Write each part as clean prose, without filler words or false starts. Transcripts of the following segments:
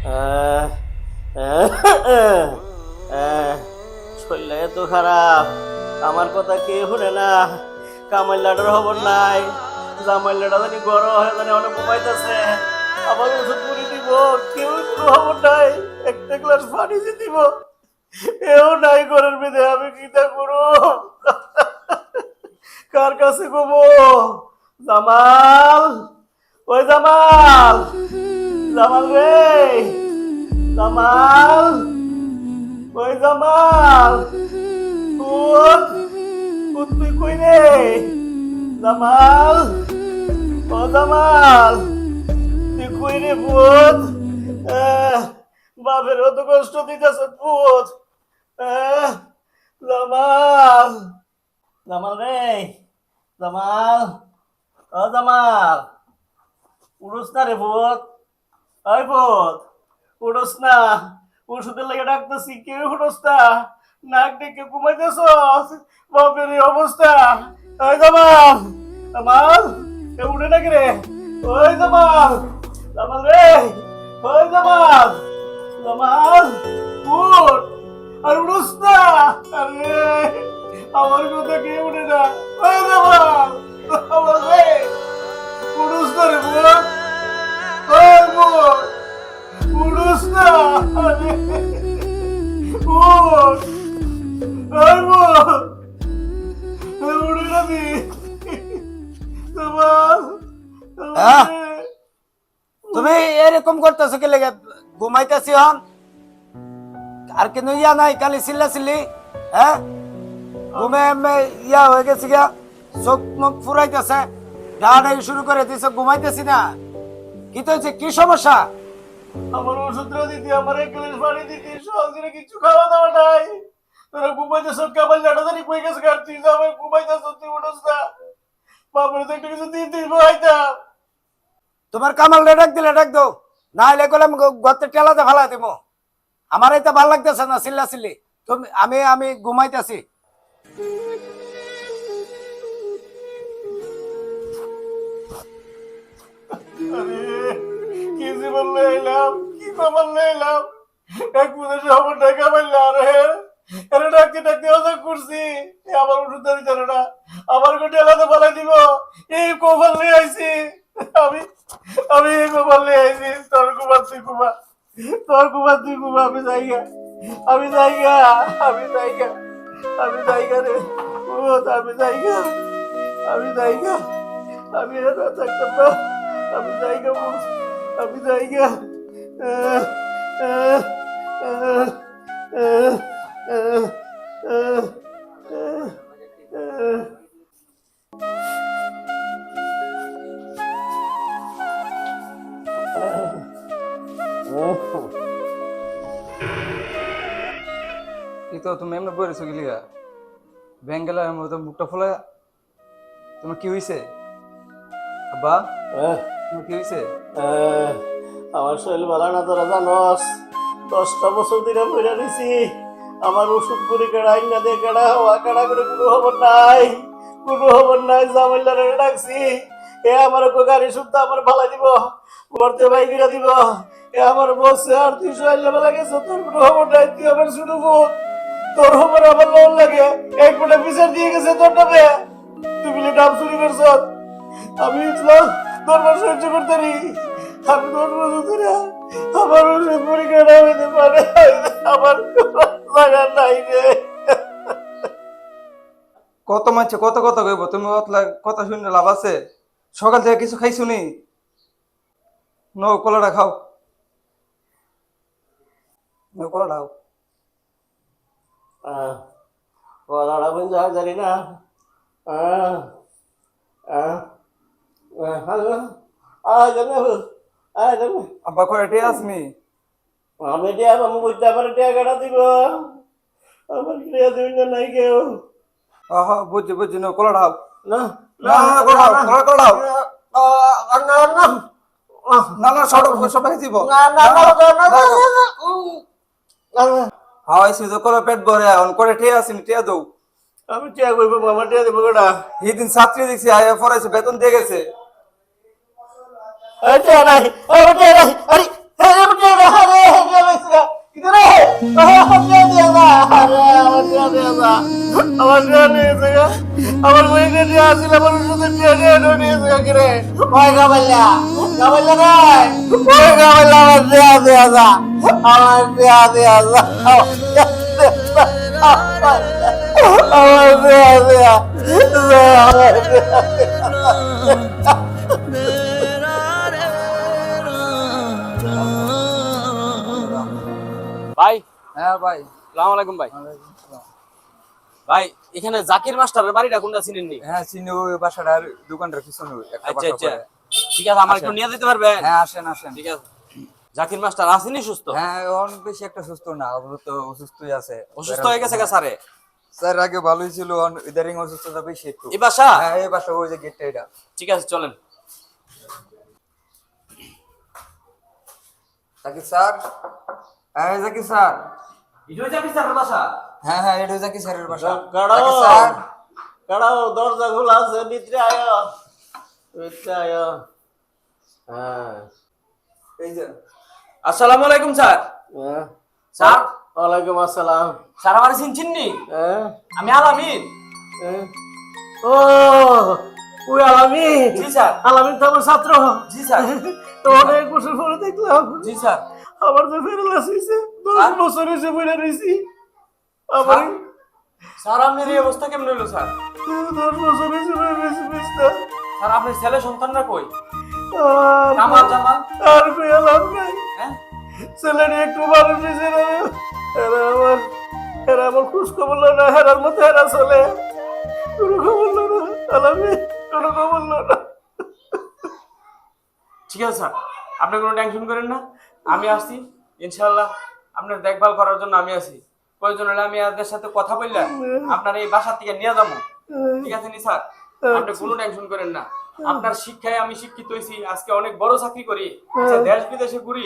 আহ, আহ, আহ, শরীরটা এত খারাপ, আমার কথা কে শুনে না। কামাইলাটার খবর নাই, জামাইলাটা জানি গরম হয়ে জানি অনেক ঘুমাইতেছে। আমার ওষুধ পুরি দিব, কেউ কোনো খবর নাই। একটা গ্লাস পানি যে দিব এও নাই ঘরের মধ্যে, আমি কিটা করো? কার কাছে গোবো? জামাল, ওই জামাল, জামাল রে, জামাল, ওই জামাল, ভূত, ভূত তুই কই রে? জামাল, ও জামাল, তুই কই রে ভূত? আহ, বাপের অত কষ্ট দিতেছ ভূত। আহ, জামাল, জামাল রে, জামাল, ও জামাল, উড়ুস না রে ভূত, ওই ভূত, উড়ুস না। ওষুধের লাগে ডাকতেছি, কেউ উঠোস না। নাক ডেকে ঘুমাইতেছ, বাপের এই অবস্থা। ওই জামাল, জামাল, কেউ উঠে নাকি রে? ওই জামাল, জামাল রে, ওই জামাল, জামাল, উঠ, আর উড়ুস না। আরে আমার কথা কেউ উঠে না। ওই জামাল, জামাল রে, উড়ুস না রে ভূত, ওই ভূত, উড়ুস না। আরে ভূত, ওই ভূত, উড়ে যাবি। জামাল, জামাল হ্যাঁ, রে। তুমি এরকম করতেছো কি লেগে? ঘুমাইতেছি হন আর কিন্তু ইয়া নাই, খালি চিল্লা চিল্লি। হ্যাঁ, ঘুমে এমে ইয়া হয়ে গেছে গিয়া, চোখ মুখ ফুরাইতেছে, ডাড়াই শুরু করে দিছে, ঘুমাইতেছি না। কি তো হয়েছে, কি সমস্যা? আমার ওষুধটা দিতি, আমার এক গ্লাস পানি দিতি, সহজে কিছু খাওয়া দাওয়া নাই। তোরা ঘুমাইতেছ, কামাল লাটাদারি কই গেছে গার, তুই যা আমার ঘুমাইতেছ, তুই উঠোস না। বাপরে তো একটু কিছু দিতি ভাইতাম। তোমার কামাল ডাক দিলে ডাক দো, না হলে গেলাম গর্তে টেলাতে ফেলা দিব। আমার এটা ভাল লাগতেছে না চিল্লা চিল্লি। তুমি আমি আমি ঘুমাইতেছি। আরে কি জীবন লয়ে এলাম, কি কপাল লয়ে এলাম। এক পুজোর সবার টাকা পাইলা, আরে আরে ডাকতে ডাকতে অজা করছি। আমার ওষুধ দিতে না, আমার গোটে এলাকা পালাই দিব। এই কপাল নিয়ে আইছি আমি, আমি এই কপাল নিয়ে আইছি। তোর কুমার তুই কুমা, তোর কুমার তুই কুমা, আমি যাইগা, আমি যাইগা, আমি যাইগা, আমি যাইগা রে ভূত, আমি যাইগা, আমি যাইগা, আমি আর থাকতাম না। আমি যাইগা ভূত, আমি যাইগা। আহ, আহ, আহ, আহ, আহ, আহ, আহ, আহ। এই তো তুমি এমনি বলেছো গিলিগা ব্যাঙ্গেলার মতো মুখটা ফোলা। তোমার কি হয়েছে আব্বা? আহ, তোমার কি হয়েছে? আহ, আমার শরীর ভালো না, তোরা জানস। 10টা বছর ধরে পড়ে রয়েছি। আমার ওষুধ করে কেড়াই না দে, কেড়া হওয়া কেড়া করে কোনো খবর নাই, কোনো খবর নাই। জামাইলারে ডাকছি, এ আমার গাড়ি শুদ্ধ আমার ভালো দিব, করতে বাইকিরা দিব। এ আমার বসে, আর তুই শরীর ভালো গেছে, তোর কোনো খবর নাই। তুই আমার শুধু ভূত, তোর খবর আমার লোন লাগে। এক ফোঁটা বিচার দিয়ে গেছে তোর নামে, তুই বলে নাম চুরি করছ। আমি ইসলাম দরবার সহ্য করতে পারি। আমি 10 বছর ধরে আমার ওষুধ পরীক্ষা না হইতে পারে, আমার জায়গা নাই রে। কত মানছে, কত কথা কইব? তুমি অতলা কথা শুনে লাভ আছে? সকাল থেকে কিছু খাইছো নি? নো, কলাটা খাও, নো কলাটা খাও। কথাটা বুঝতে জানি না। আহ, আহ, হ্যালো, জানো, জানো, আব্বা কয় এটাই আসনি? আমি টিয়া আমি বুঝতে আমার টিয়া কাটা দিব। আমার টিয়া দিবি না, নাই কেউ। আহ বুঝছি বুঝছি, নো কলাটা খাও। না, না না, কলা খাও, কলা কলা খাও। না, না, না না, সব সব খাই দিব। না, না, না, না, না। হ্যাঁ এসে তো কলা পেট ভরে অন করে টিয়া আসিনি, টিয়া দৌ। আমি টিয়া কইব, আমার টিয়া দিব কেডা? এই দিন ছাত্রী দেখছি আয়া পড়াইছে, বেতন দিয়ে গেছে। টিয়া নাই, আমার টিয়া নাই, আরে, আমার টিয়া নাই, আরে, আমার টিয়া নিয়েছে গা, আমার বইনে টিয়া আসছিল, আমার ওষুধের টিয়া নিয়েছে গা কিরে। ওই গাবাইলা, গাবাইলা রে, ওই গাবাইলা আমার টিয়া দিয়া যা, আমার টিয়া দিয়া যা, আমার টিয়া দিয়া যা, আমার টিয়া ভাই, হ্যাঁ ভাই। সালাম আলাইকুম ভাই। ভাই, এখানে জাকির মাস্টারের বাড়িটা কোনটা চিনেন নি? হ্যাঁ চিনি, ওই বাসাটার দোকানটার পিছনে একটা আচ্ছা বাসা আচ্ছা, পড়ে। ঠিক আছে, আমার একটু নিয়ে যেতে পারবেন? হ্যাঁ আসেন আসেন। ঠিক আছে। জাকির মাস্টার আসেনি সুস্থ? হ্যাঁ অনেক বেশি একটা সুস্থ না, অবশ্য অসুস্থই আছে। অসুস্থ হয়ে গেছে গা স্যারে? স্যার আগে ভালোই ছিল, ইদারিং অসুস্থতা বেশি একটু। এই বাসা? হ্যাঁ এই বাসা, ওই যে গেটটা এটা। ঠিক আছে, চলেন। জাকির স্যার, হ্যাঁ জাকির স্যার। এটাই জাকির স্যারের বাসা? হ্যাঁ হ্যাঁ এটা জাকির স্যারের বাসা। কাড়াও, জাকির স্যার। কাড়াও, দরজা খোলা আছে, ভিতরে আয়, ভিতরে আয়। হ্যাঁ, এই যে আসসালামু আলাইকুম স্যার। হ্যাঁ। স্যার, ওয়ালাইকুম আসসালাম। স্যার আমার চিনছেন নি? হ্যাঁ, আমি আলামিন। হ্যাঁ। ও, ওই আলামিন। জি স্যার। আলামিন তো আমার ছাত্র। জি স্যার। তো অনেক বছর পরে দেখলাম। জি স্যার। আমার যে ফেরালাস হয়েছে, 10 স্যার? বছর হয়েছে বইরা রয়েছি। আমার স্যার আপনার এই অবস্থা কেমন হইলো স্যার? 10 বছর হয়েছে বইরা রয়েছি বুঝতে। স্যার আপনার ছেলে সন্তানরা কই? আর কামাল জামাল? আর কই আলাম নাই। হ্যাঁ? ছেলের একটু মানুষ হয়েছে না। এরা আমার খোঁজ খবর লো না, হেরার মতো হেরা চলে। কোনো খবর লো না, আলামি, কোনো খবর লো না। ঠিক আছে স্যার, আপনি কোনো টেনশন করেন না, আমি আসছি ইনশাআল্লাহ। আপনার দেখভাল করার জন্য আমি আছি। প্রয়োজন হলে আমি আপনাদের সাথে কথা বললে আপনার এই বাসার থেকে নিয়ে যাবো। ঠিক আছে নি স্যার? আপনি কোনো টেনশন করেন না। আপনার শিক্ষায় আমি শিক্ষিত হয়েছি, আজকে অনেক বড় চাকরি করি, আচ্ছা, দেশ বিদেশে ঘুরি,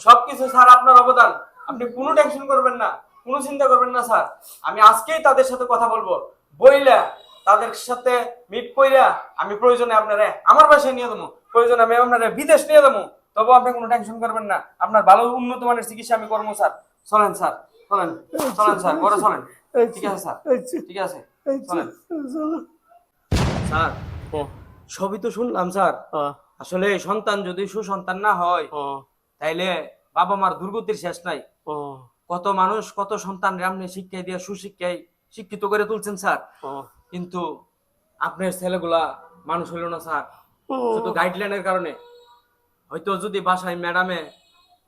সবকিছু স্যার আপনার অবদান। আপনি কোনো টেনশন করবেন না, কোনো চিন্তা করবেন না স্যার। আমি আজকেই তাদের সাথে কথা বলবো, বইলা তাদের সাথে মিট কইরা আমি প্রয়োজনে আপনারে আমার বাসায় নিয়ে দেবো, প্রয়োজনে আমি আপনারে বিদেশ নিয়ে দেবো। তবু আপনি কোনো টেনশন করবেন না, আপনার ভালো উন্নত মানের চিকিৎসা আমি করবো স্যার। চলেন স্যার, চলেন, চলেন স্যার, ঘরে চলেন। ঠিক আছে স্যার, ঠিক আছে, চলেন। স্যার, সবই তো শুনলাম স্যার। আসলে সন্তান যদি সুসন্তান না হয়, তাইলে বাবা মার দুর্গতির শেষ নাই। কত মানুষ, কত সন্তান আপনি শিক্ষায় দিয়ে সুশিক্ষায় শিক্ষিত করে তুলছেন স্যার, কিন্তু আপনার ছেলেগুলা মানুষ হইল না স্যার, শুধু গাইডলাইনের কারণে। হয়তো যদি বাসায় ম্যাডামে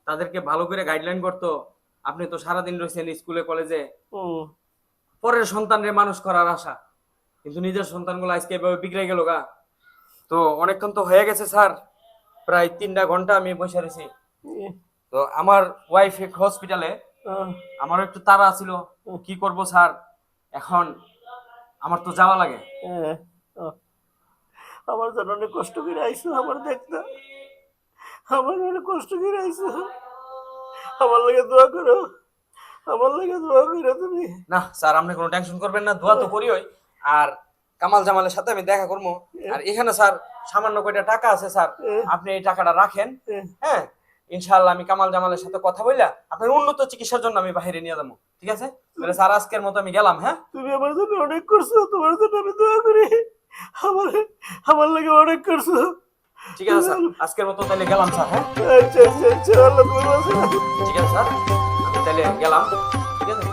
তাদেরকে ভালো করে গাইডলাইন করতো, আপনি তো সারাদিন রয়েছেন স্কুলে কলেজে, পরের সন্তানরে মানুষ করার আশা, কিন্তু নিজের সন্তানগুলো আজকে এভাবে বিগড়ে গেল গা। তো অনেকক্ষণ তো হয়ে গেছে স্যার, প্রায় 3টা ঘন্টা আমি বসে রয়েছি। তো আমার ওয়াইফ হসপিটালে, আমার একটু তাড়া ছিল, কি করব স্যার, এখন আমার তো যাওয়া লাগে। আমার জন্য অনেক কষ্ট করে আইসো, আমার দেখতে, আমার অনেক কষ্ট করে আইসো। আমার লাগে দোয়া করো, আমার লাগে দোয়া করো তুমি। না স্যার, আপনি কোনো টেনশন করবেন না, দোয়া তো করিই। আর কামাল জামালের সাথে আমি দেখা করবো। আর এখানে স্যার সামান্য কয়টা টাকা আছে স্যার, আপনি এই টাকাটা রাখেন। হ্যাঁ, ইনশাআল্লাহ আমি কামাল জামালের সাথে কথা বললা আপনার উন্নত চিকিৎসার জন্য আমি বাইরে নিয়ে যাবো। ঠিক আছে তাহলে স্যার, আজকের মতো আমি গেলাম। হ্যাঁ, তুমি আমার জন্য অনেক করছো, তোমার জন্য আমি দোয়া করি। আমার আমার লাগে অনেক করছো। ঠিক আছে স্যার, আজকের মতো তাহলে গেলাম স্যার। হ্যাঁ, আচ্ছা আচ্ছা আচ্ছা, আল্লাহ তোমার বাঁচাও। ঠিক আছে স্যার, আমি তাহলে গেলাম। ঠিক আছে,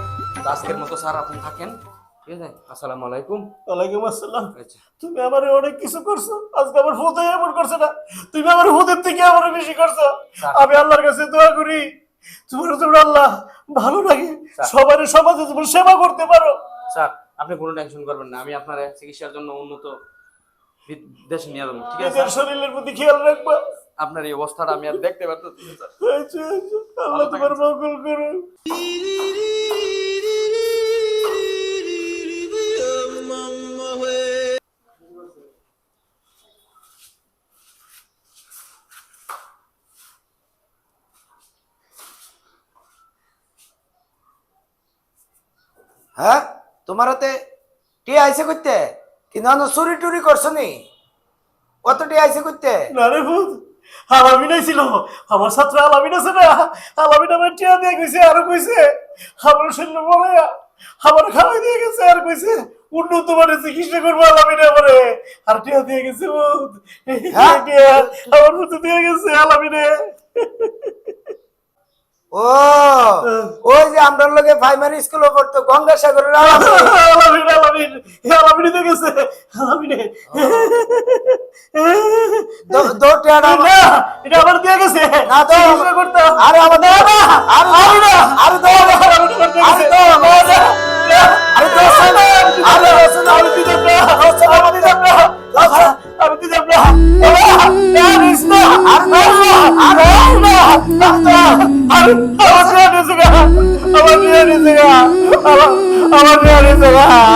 তো আজকের মতো স্যার আপনি থাকেন। ঠিক আছে, আসসালামু আলাইকুম। ওয়ালাইকুম আসসালাম। আচ্ছা, তুমি আমার অনেক কিছু করছো, আজকে আমার ফুদে এমন করছে না, তুমি আমার ফুদের থেকে আমার বেশি করছো। আমি আল্লাহর কাছে দোয়া করি তোমার জন্য আল্লাহ ভালো লাগে, সবার সমাজে তোমার সেবা করতে পারো। স্যার আপনি কোনো টেনশন করবেন না, আমি আপনার চিকিৎসার জন্য উন্নত দেশে নিয়ে যাবো। ঠিক আছে নিজের শরীরের প্রতি খেয়াল রাখবা। আপনার এই অবস্থাটা আমি আর দেখতে পারতেছি না, স্যার। আচ্ছা আচ্ছা, আল্লাহ তোমার মঙ্গল করো। হ্যাঁ, তোমার হাতে টি আইসে করতে, কিন্তু চুরি টুরি করছো নি? কত টি আইসে করতে? না রে ভূত, আলামিন ছিল আমার ছাত্র, আলামিন আছে না, আলামিন আমার টিয়া দিয়ে কইছে, আরো কইছে আমার শরীর বলে আমার খাওয়াই দিয়ে গেছে আর কইছে উন্নত মানের চিকিৎসা করবো আলামিনে আমারে আর টিয়া দিয়ে গেছে বহুত টিয়া আমার মতো দিয়ে গেছে আলামিনে ও ওই যে আমরা লোকে প্রাইমারি স্কুলে পড়তো গঙ্গাসাগরের আলামিন। আলামিন আলামিন আলামিনে দিয়ে গেছে আলামিনে দো টিয়াটা না এটা আবার দিয়ে গেছে না তো চিকিৎসা করতাম আরে আমাদের আরে আরে দো আলামিনে করতে আরে গেছে দো আরে দো আরে রসুন আমি দিতাম না আমি দিতাম না আমি দিতাম না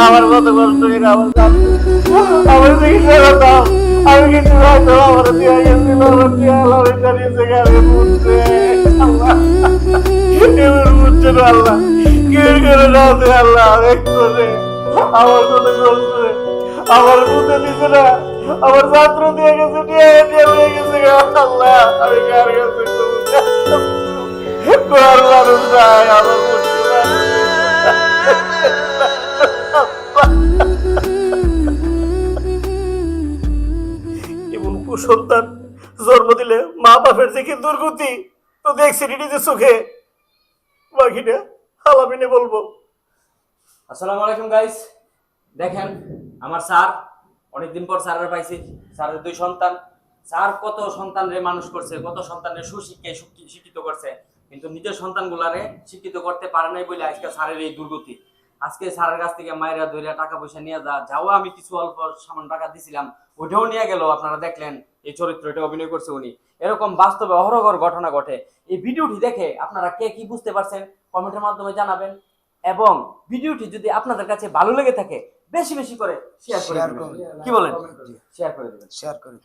আমার কত কষ্ট করে আমার চিকিৎসা করতাম আমি কিছু রাখতাম আমার দিয়া গেছিল আমার দিয়া আল্লাহ জানিয়েছে গাড়ি বুঝছে আল্লাহ এবার বুঝছে না আল্লাহ কে করে না দে আল্লাহ একটু আমার কোনো কষ্ট নেই আমার বুঝতে দিছে না আমার ছাত্র দিয়ে গেছে দিয়ে হয়ে গেছে আল্লাহ আমি কার কাছে কোয়ার মানুষ নাই আমার বুঝতে এমন কুসন্তান জন্ম দিলে মা বাপের যে কি দুর্গতি তো দেখছি নিজে চোখে বাকিটা আলামিনে বলবো। আসসালামু আলাইকুম গাইস, দেখেন আমার স্যার অনেকদিন পর স্যারের পাইছি। স্যারের 2 সন্তান, স্যার কত সন্তানরে মানুষ করছে, কত সন্তানরে সুশিক্ষায় শিক্ষিত করছে, কিন্তু নিজের সন্তানগুলারে শিক্ষিত করতে পারে নাই বলে আজকে স্যারের এই দুর্গতি। আজকে স্যারের কাছ থেকে মায়েরা ধরে টাকা পয়সা নিয়ে যাও আমি কিছু অল্প সামান্য টাকা দিছিলাম, ওটাও নিয়ে গেল। আপনারা দেখলেন এই চরিত্রটা অভিনয় করছে উনি। এরকম বাস্তবে অহরহর ঘটনা ঘটে। এই ভিডিওটি দেখে আপনারা কে কি বুঝতে পারছেন কমেন্টের মাধ্যমে জানাবেন, এবং ভিডিওটি যদি আপনাদের কাছে ভালো লেগে থাকে বেশি বেশি করে শেয়ার করে দিবেন। কি বলেন? শেয়ার করে দিবেন। শেয়ার করে